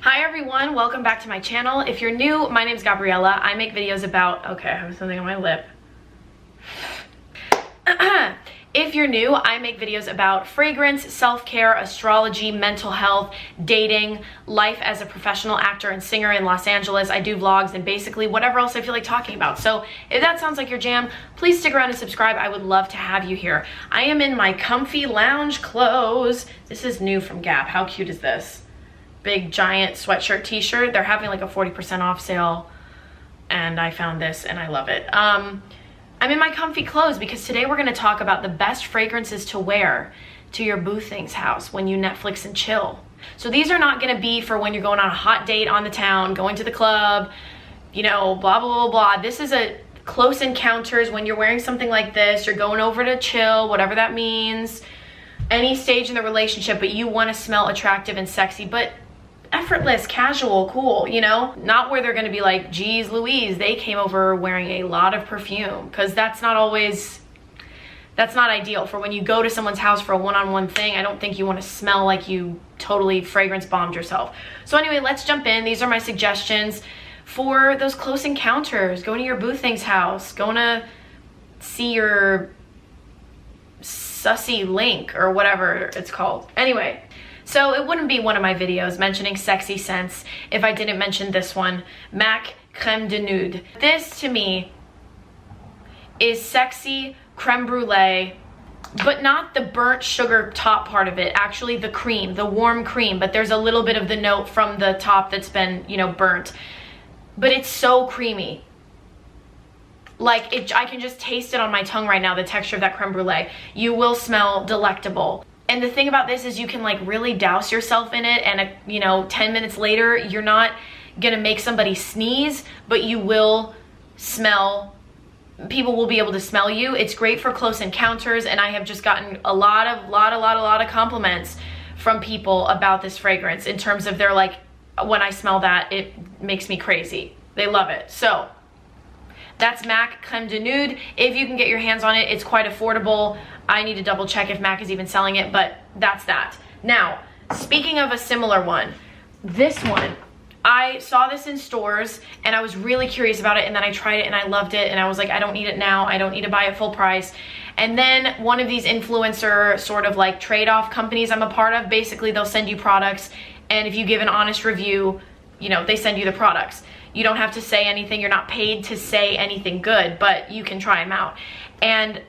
Hi everyone, welcome back to my channel. If you're new, my name is Gabriela. I make videos about, okay, I have something on my lip. If you're new, I make videos about fragrance, self-care, astrology, mental health, dating, life as a professional actor and singer in Los Angeles. I do vlogs and basically whatever else I feel like talking about. So if that sounds like your jam, please stick around and subscribe. I would love to have you here. I am in my comfy lounge clothes. This is new from Gap. How cute is this? Big giant sweatshirt t-shirt. They're having like a 40% off sale and I found this and I love it. I'm in my comfy clothes because today we're going to talk about the best fragrances to wear to your boo thing's house when you Netflix and chill. So these are not going to be for when you're going on a hot date on the town, going to the club, you know, blah, blah, blah, blah. This is a close encounters when you're wearing something like this. You're going over to chill, whatever that means, any stage in the relationship, but you want to smell attractive and sexy, but effortless, casual, cool, you know? Not where they're gonna be like, geez Louise, they came over wearing a lot of perfume, because that's not ideal for when you go to someone's house for a one-on-one thing. I don't think you want to smell like you totally fragrance bombed yourself. So anyway, let's jump in. These are my suggestions for those close encounters, going to your boo thing's house, going to see your sussy link or whatever it's called. Anyway, so it wouldn't be one of my videos mentioning sexy scents if I didn't mention this one, MAC Creme de Nuit. This to me is sexy creme brulee, but not the burnt sugar top part of it, actually the cream, the warm cream, but there's a little bit of the note from the top that's been, you know, burnt. But it's so creamy. Like, I can just taste it on my tongue right now, the texture of that creme brulee. You will smell delectable. And the thing about this is you can like really douse yourself in it and, you know, 10 minutes later, you're not gonna make somebody sneeze, but you will smell, people will be able to smell you. It's great for close encounters, and I have just gotten a lot of compliments from people about this fragrance in terms of they're like, when I smell that, it makes me crazy. They love it. So that's MAC Creme de Nuit. If you can get your hands on it, it's quite affordable. I need to double check if MAC is even selling it, but that's that. Now, speaking of a similar one, this one, I saw this in stores and I was really curious about it, and then I tried it and I loved it, and I was like, I don't need it now. I don't need to buy it full price. And then one of these influencer sort of like trade-off companies I'm a part of, basically they'll send you products, and if you give an honest review, you know, they send you the products. You don't have to say anything. You're not paid to say anything good, but you can try them out. And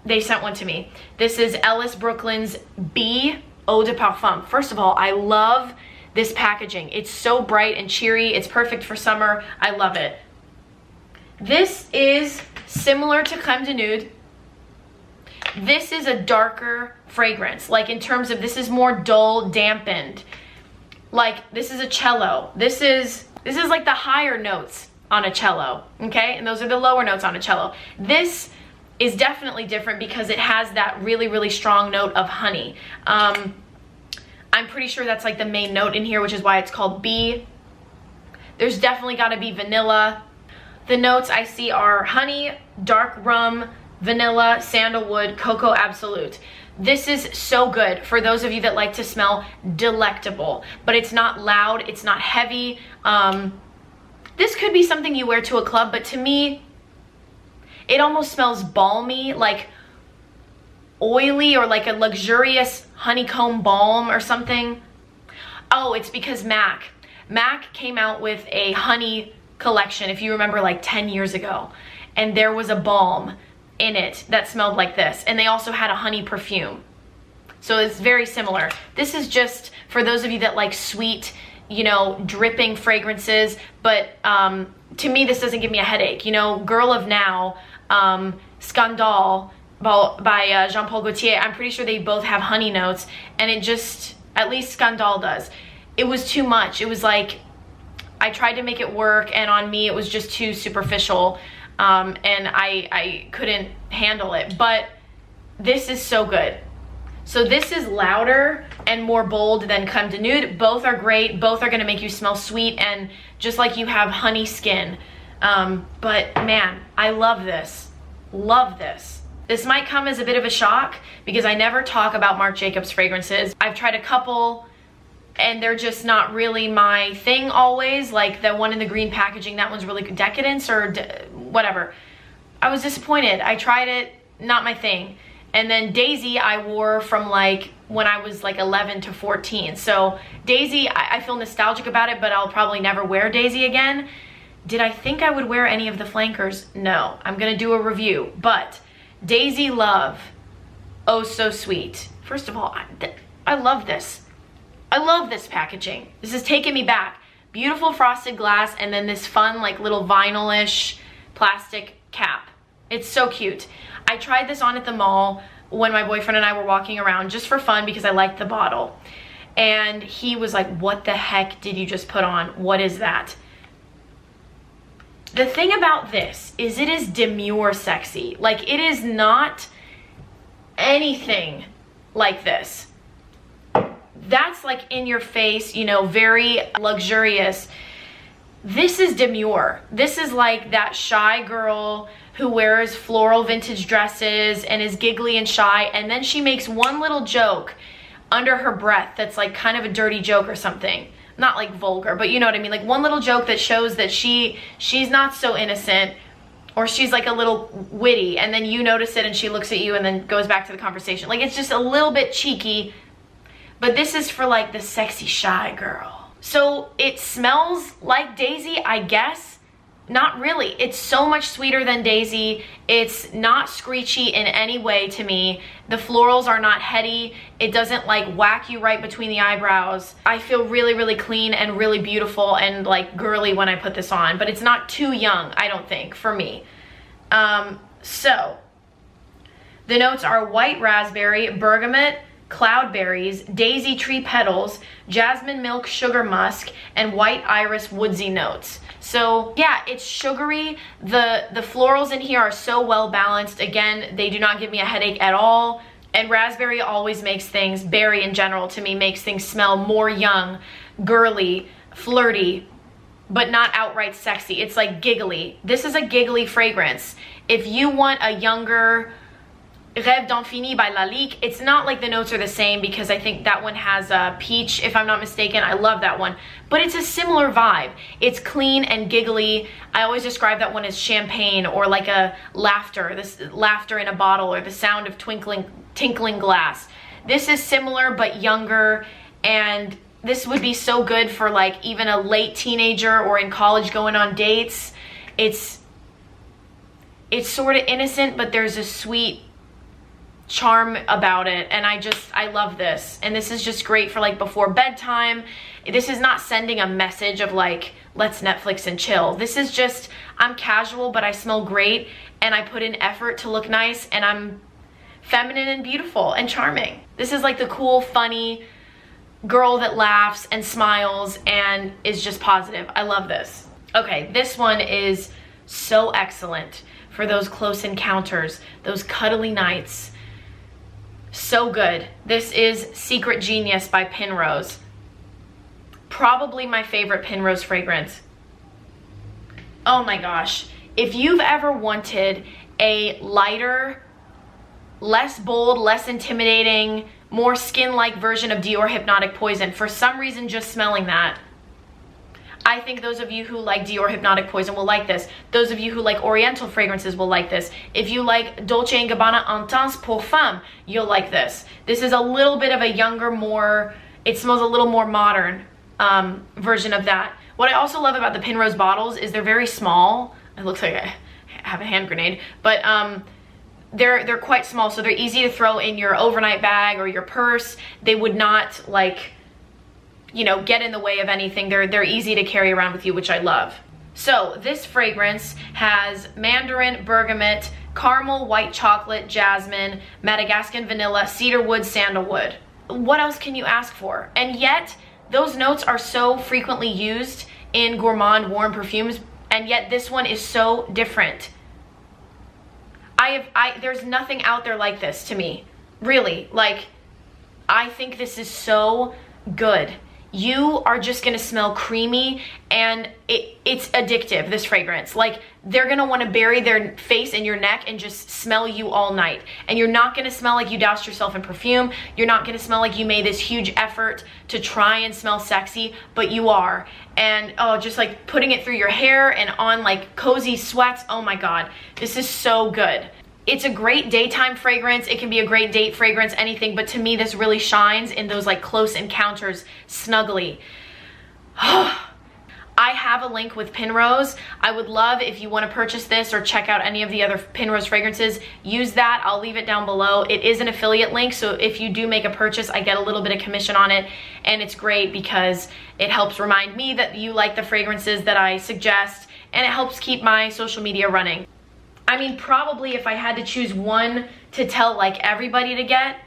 they sent one to me. This is Ellis Brooklyn's B Eau de Parfum. First of all, I love this packaging. It's so bright and cheery. It's perfect for summer. I love it. This is similar to Creme de Nuit. This is a darker fragrance. Like in terms of, this is more dull, dampened. Like this is a cello. This is like the higher notes on a cello, okay? And those are the lower notes on a cello. This is definitely different because it has that really, really strong note of honey. I'm pretty sure that's like the main note in here, which is why it's called B. There's definitely gotta be vanilla. The notes I see are honey, dark rum, vanilla, sandalwood, cocoa absolute. This is so good for those of you that like to smell delectable, but it's not loud, it's not heavy. This could be something you wear to a club, but to me, it almost smells balmy, like oily, or like a luxurious honeycomb balm or something. Oh, it's because MAC came out with a honey collection, if you remember, like 10 years ago, and there was a balm in it that smelled like this, and they also had a honey perfume, so it's very similar. This is just for those of you that like sweet, you know, dripping fragrances, but to me this doesn't give me a headache. You know, Girl of Now, Scandale by Jean-Paul Gaultier, I'm pretty sure they both have honey notes, and it just, at least Scandale does. It was too much. It was like, I tried to make it work, and on me it was just too superficial. And I couldn't handle it, but this is so good. So this is louder and more bold than Creme de Nuit. Both are great. Both are gonna make you smell sweet and just like you have honey skin. But man, I love this. Love this. This might come as a bit of a shock because I never talk about Marc Jacobs fragrances. I've tried a couple and they're just not really my thing always. Like the one in the green packaging, that one's really decadence or whatever. I was disappointed. I tried it, not my thing. And then Daisy I wore from like when I was like 11 to 14. So Daisy, I feel nostalgic about it, but I'll probably never wear Daisy again. Did I think I would wear any of the flankers? No, I'm gonna do a review. But Daisy Love, oh so sweet. First of all, I love this. I love this packaging. This is taking me back. Beautiful frosted glass and then this fun like little vinyl-ish plastic cap. It's so cute. I tried this on at the mall when my boyfriend and I were walking around just for fun because I liked the bottle. And he was like, what the heck did you just put on? What is that? The thing about this is it is demure sexy. Like it is not anything like this. That's like in your face, you know, very luxurious. This is demure. This is like that shy girl who wears floral vintage dresses and is giggly and shy, and then she makes one little joke under her breath that's like kind of a dirty joke or something. Not like vulgar, but you know what I mean? Like one little joke that shows that she's not so innocent, or she's like a little witty, and then you notice it and she looks at you and then goes back to the conversation. Like it's just a little bit cheeky, but this is for like the sexy shy girl. So it smells like Daisy, I guess. Not really. It's so much sweeter than Daisy. It's not screechy in any way to me. The florals are not heady. It doesn't like whack you right between the eyebrows. I feel really, really clean and really beautiful and like girly when I put this on, but it's not too young, I don't think, for me. So the notes are white raspberry, bergamot, cloudberries, daisy tree petals, jasmine milk, sugar musk, and white iris woodsy notes. So yeah, it's sugary. The florals in here are so well balanced. Again, they do not give me a headache at all. And raspberry always makes things, berry in general to me, makes things smell more young, girly, flirty, but not outright sexy. It's like giggly. This is a giggly fragrance. If you want a younger Rêve d'Infini by Lalique, it's not like the notes are the same because I think that one has a peach, if I'm not mistaken. I love that one, but it's a similar vibe. It's clean and giggly. I always describe that one as champagne or like a laughter, this laughter in a bottle, or the sound of tinkling glass. This is similar but younger, and this would be so good for like even a late teenager or in college going on dates. It's sort of innocent, but there's a sweet charm about it, and I love this. And this is just great for like before bedtime. This is not sending a message of like, let's Netflix and chill. This is just, I'm casual, but I smell great, and I put in effort to look nice, and I'm feminine and beautiful and charming. This is like the cool, funny girl that laughs and smiles and is just positive. I love this. Okay, this one is so excellent for those close encounters, those cuddly nights. So good. This is Secret Genius by Pinrose. Probably my favorite Pinrose fragrance. Oh my gosh. If you've ever wanted a lighter, less bold, less intimidating, more skin-like version of Dior Hypnotic Poison, for some reason just smelling that, I think those of you who like Dior Hypnotic Poison will like this. Those of you who like Oriental fragrances will like this. If you like Dolce & Gabbana Intense Pour Femme, you'll like this. This is a little bit of a younger, more, it smells a little more modern version of that. What I also love about the Pinrose bottles is they're very small. It looks like I have a hand grenade, but they're quite small, so they're easy to throw in your overnight bag or your purse. They would not like, you know, get in the way of anything. They're easy to carry around with you, which I love. So this fragrance has mandarin, bergamot, caramel, white chocolate, jasmine, Madagascan vanilla, cedarwood, sandalwood. What else can you ask for? And yet those notes are so frequently used in gourmand warm perfumes, and yet this one is so different. There's nothing out there like this to me, really. Like, I think this is so good. you are just gonna smell creamy, and it's addictive, this fragrance. Like, they're gonna wanna bury their face in your neck and just smell you all night. And you're not gonna smell like you doused yourself in perfume. You're not gonna smell like you made this huge effort to try and smell sexy, but you are. And oh, just like putting it through your hair and on like cozy sweats. Oh my God, this is so good. It's a great daytime fragrance. It can be a great date fragrance, anything, but to me, this really shines in those like close encounters, snuggly. I have a link with Pinrose. I would love if you want to purchase this or check out any of the other Pinrose fragrances, use that. I'll leave it down below. It is an affiliate link, so if you do make a purchase, I get a little bit of commission on it, and it's great because it helps remind me that you like the fragrances that I suggest, and it helps keep my social media running. I mean, probably if I had to choose one to tell like everybody to get,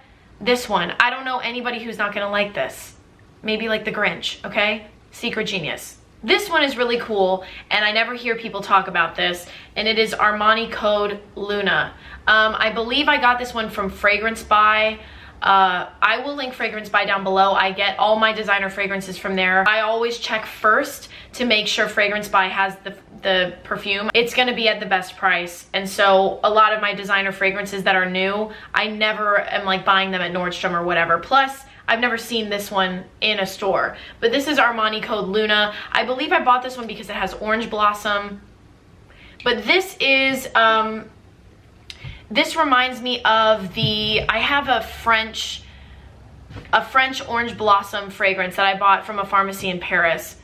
this one. I don't know anybody who's not gonna like this. Maybe like the Grinch, okay? Secret genius. This one is really cool, and I never hear people talk about this, and it is Armani Code Luna. I believe I got this one from Fragrance By. I will link Fragrance By down below. I get all my designer fragrances from there. I always check first to make sure Fragrance By has the perfume. It's gonna be at the best price, and so a lot of my designer fragrances that are new, I never am like buying them at Nordstrom or whatever. Plus, I've never seen this one in a store, but this is Armani Code Luna. I believe I bought this one because it has orange blossom, but this is, this reminds me of I have a French orange blossom fragrance that I bought from a pharmacy in Paris.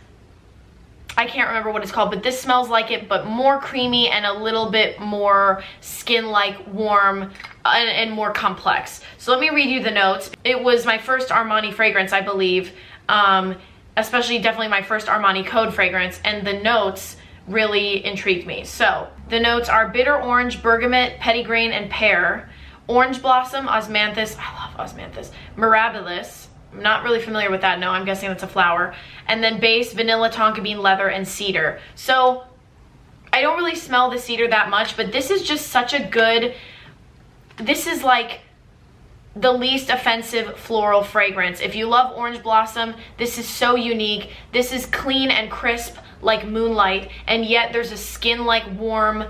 I can't remember what it's called, but this smells like it, but more creamy and a little bit more skin-like, warm, and more complex. So let me read you the notes. It was my first Armani fragrance, I believe, especially definitely my first Armani Code fragrance, and the notes really intrigued me. So the notes are bitter orange, bergamot, petitgrain, and pear, orange blossom, osmanthus, I love osmanthus, mirabilis, I'm not really familiar with that, no, I'm guessing that's a flower, and then base, vanilla, tonka bean, leather, and cedar. So I don't really smell the cedar that much, but this is just such a good, this is like the least offensive floral fragrance. If you love orange blossom, this is so unique. This is clean and crisp like moonlight, and yet there's a skin-like warm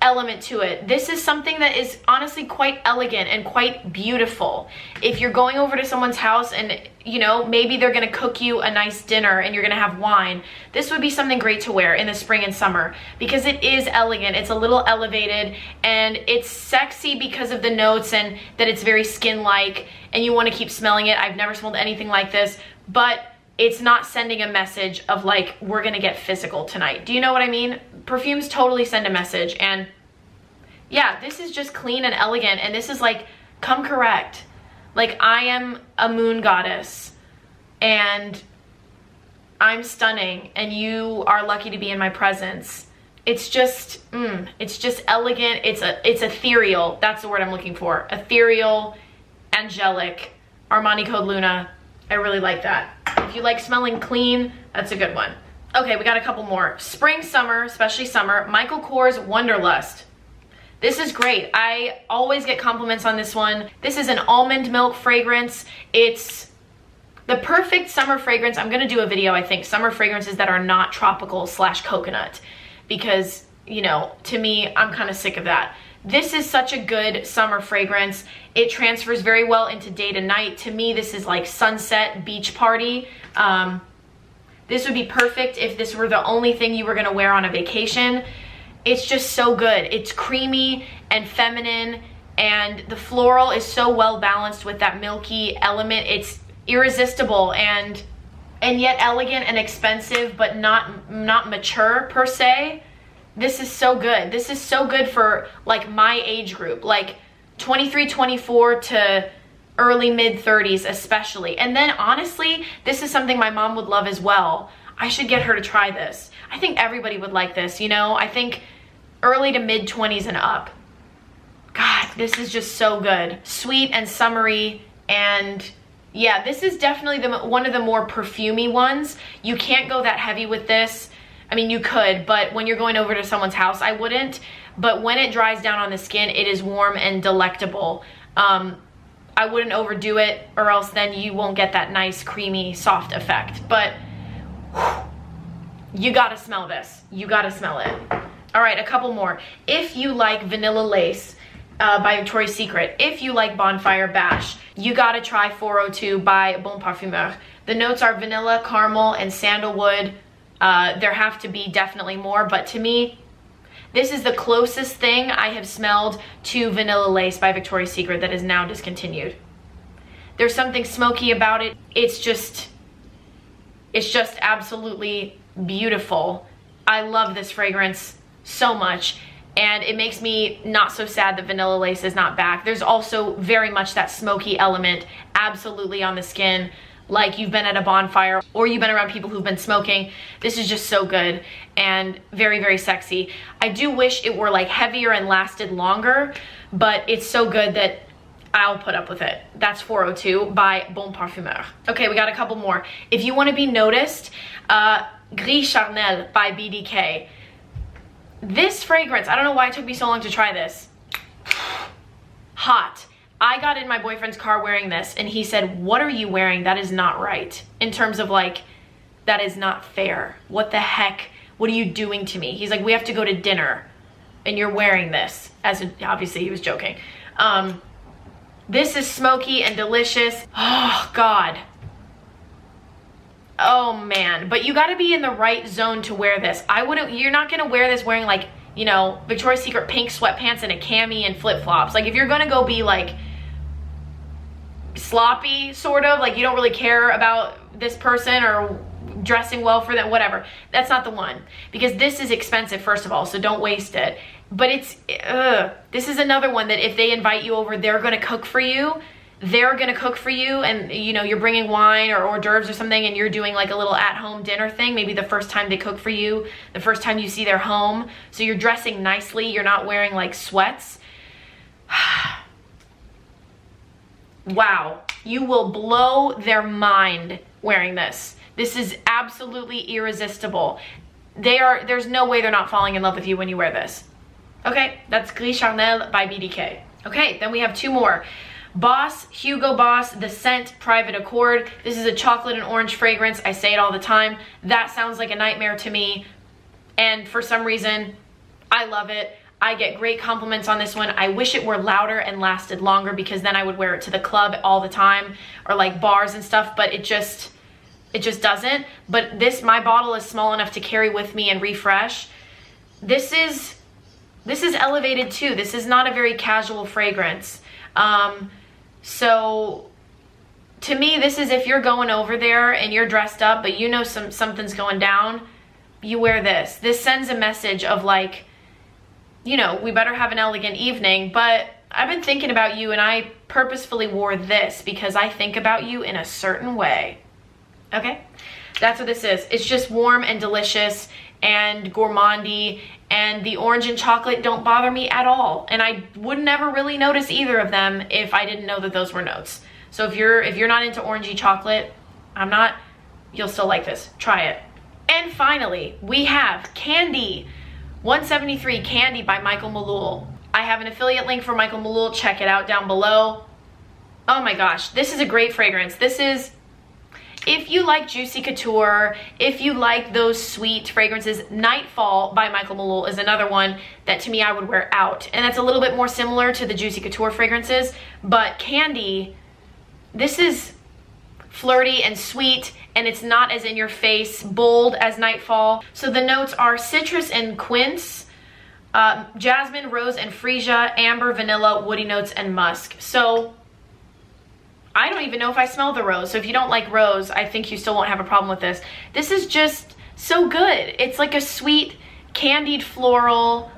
element to it. This is something that is honestly quite elegant and quite beautiful. If you're going over to someone's house and, you know, maybe they're gonna cook you a nice dinner and you're gonna have wine, this would be something great to wear in the spring and summer because it is elegant, it's a little elevated, and it's sexy because of the notes and that it's very skin-like and you wanna keep smelling it. I've never smelled anything like this, but it's not sending a message of like, we're gonna get physical tonight. Do you know what I mean? Perfumes totally send a message, and yeah, this is just clean and elegant, and this is like, come correct. Like, I am a moon goddess, and I'm stunning, and you are lucky to be in my presence. It's just elegant, it's ethereal, that's the word I'm looking for. Ethereal, angelic, Armani Code Luna, I really like that. If you like smelling clean, that's a good one. Okay, we got a couple more. Spring, summer, especially summer, Michael Kors Wonderlust. This is great. I always get compliments on this one. This is an almond milk fragrance. It's the perfect summer fragrance. I'm gonna do a video, I think, summer fragrances that are not tropical / coconut, because, you know, to me, I'm kind of sick of that. This is such a good summer fragrance. It transfers very well into day to night. To me, this is like sunset beach party. This would be perfect if this were the only thing you were gonna wear on a vacation. It's just so good. It's creamy and feminine, and the floral is so well balanced with that milky element. It's irresistible and yet elegant and expensive, but not mature per se. This is so good. This is so good for like my age group, like 23, 24 to early mid 30s especially. And then honestly, this is something my mom would love as well. I should get her to try this. I think everybody would like this, you know? I think early to mid 20s and up. God, this is just so good. Sweet and summery, and yeah, this is definitely one of the more perfumey ones. You can't go that heavy with this. I mean, you could, but when you're going over to someone's house, I wouldn't. But when it dries down on the skin, it is warm and delectable. I wouldn't overdo it, or else then you won't get that nice creamy soft effect. But you gotta smell this. You gotta smell it. All right, a couple more. If you like Vanilla Lace by Victoria's Secret, if you like Bonfire Bash, you gotta try 402 by Bon Parfumeur. The notes are vanilla, caramel, and sandalwood. There have to be definitely more, but to me, this is the closest thing I have smelled to Vanilla Lace by Victoria's Secret that is now discontinued. There's something smoky about it. It's just absolutely beautiful. I love this fragrance so much, and it makes me not so sad that Vanilla Lace is not back. There's also very much that smoky element absolutely on the skin, like you've been at a bonfire or you've been around people who've been smoking. This is just so good and very, very sexy. I do wish it were like heavier and lasted longer, but it's so good that I'll put up with it. That's 402 by Bon Parfumeur. Okay, we got a couple more. If you want to be noticed, Grisham by BDK. This fragrance, I don't know why it took me so long to try this. Hot. I got in my boyfriend's car wearing this, and he said, "What are you wearing? That is not right." In terms of like, that is not fair. What the heck? What are you doing to me? He's like, "We have to go to dinner, and you're wearing this." Obviously he was joking. This is smoky and delicious. Oh God. Oh man, but you gotta be in the right zone to wear this. You're not gonna wear this wearing like, you know, Victoria's Secret pink sweatpants and a cami and flip-flops. Like if you're gonna go be like sloppy, sort of, like you don't really care about this person or dressing well for them, whatever, that's not the one. Because this is expensive, first of all, so don't waste it. But this is another one that if they invite you over, they're gonna cook for you. They're gonna cook for you, and you know, you're bringing wine or hors d'oeuvres or something, and you're doing like a little at-home dinner thing, maybe the first time they cook for you, the first time you see their home. So you're dressing nicely, you're not wearing like sweats. Wow, you will blow their mind wearing this. This is absolutely irresistible. There's no way they're not falling in love with you when you wear this. Okay, that's Gris Charnel by BDK. Okay, then we have two more. Boss, Hugo Boss, The Scent Private Accord. This is a chocolate and orange fragrance. I say it all the time. That sounds like a nightmare to me. And for some reason, I love it. I get great compliments on this one. I wish it were louder and lasted longer, because then I would wear it to the club all the time, or like bars and stuff, but it just doesn't. But my bottle is small enough to carry with me and refresh. This is elevated too. This is not a very casual fragrance. So to me, this is if you're going over there and you're dressed up, but you know something's going down, you wear this. This sends a message of like, you know, we better have an elegant evening, but I've been thinking about you, and I purposefully wore this because I think about you in a certain way. Okay? That's what this is. It's just warm and delicious and gourmandy, and the orange and chocolate don't bother me at all. And I would never really notice either of them if I didn't know that those were notes. So if you're not into orangey chocolate, I'm not, you'll still like this. Try it. And finally, we have Candy. 173 Candy by Michael Malul. I have an affiliate link for Michael Malul. Check it out down below. Oh my gosh, this is a great fragrance. This is, if you like Juicy Couture, if you like those sweet fragrances, Nightfall by Michael Malul is another one that to me I would wear out. And that's a little bit more similar to the Juicy Couture fragrances. But Candy, this is flirty and sweet, and it's not as in your face bold as Nightfall. So the notes are citrus and quince, jasmine, rose and freesia, amber, vanilla, woody notes, and musk. So I don't even know if I smell the rose. So if you don't like rose, I think you still won't have a problem with this. This is just so good. It's like a sweet, candied floral,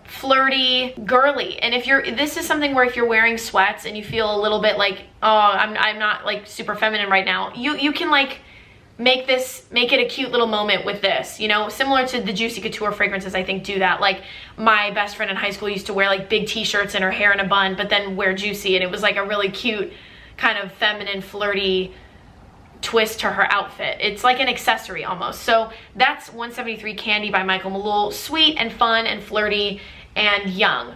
flirty, girly. And this is something where if you're wearing sweats and you feel a little bit like, oh, I'm not like super feminine right now, you can like make it a cute little moment with this, you know, similar to the Juicy Couture fragrances. I think do that. Like my best friend in high school used to wear like big t-shirts and her hair in a bun, but then wear Juicy, and it was like a really cute kind of feminine, flirty twist to her outfit. It's like an accessory almost. So that's 173 Candy by Michael Malul. Sweet and fun and flirty and young.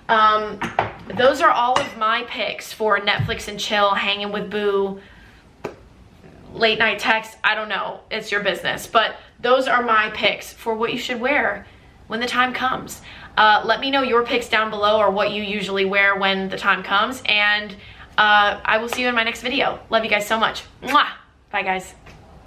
Those are all of my picks for Netflix and chill, hanging with boo, late night text. I don't know, it's your business, but those are my picks for what you should wear when the time comes. Let me know your picks down below, or what you usually wear when the time comes, and I will see you in my next video. Love you guys so much. Mwah! Bye guys.